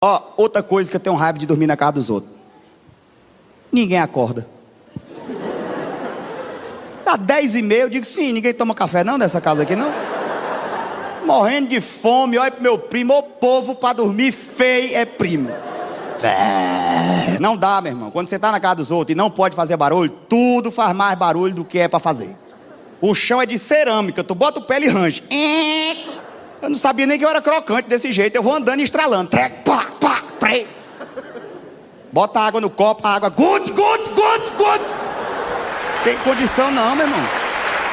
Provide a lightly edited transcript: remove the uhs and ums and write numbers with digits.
Ó, outra coisa que eu tenho raiva de dormir na casa dos outros. Ninguém acorda. Dá 10h30, eu digo, sim, ninguém toma café não nessa casa aqui, não? Morrendo de fome, olha pro meu primo, o povo pra dormir feio é primo. Não dá, meu irmão. Quando você tá na casa dos outros e não pode fazer barulho, tudo faz mais barulho do que é pra fazer. O chão é de cerâmica, tu bota o pé e range. Eu não sabia nem que eu era crocante desse jeito, eu vou andando e estralando. Trec, pá, pá, pre. Bota água no copo, a água, good. Tem condição não, meu irmão.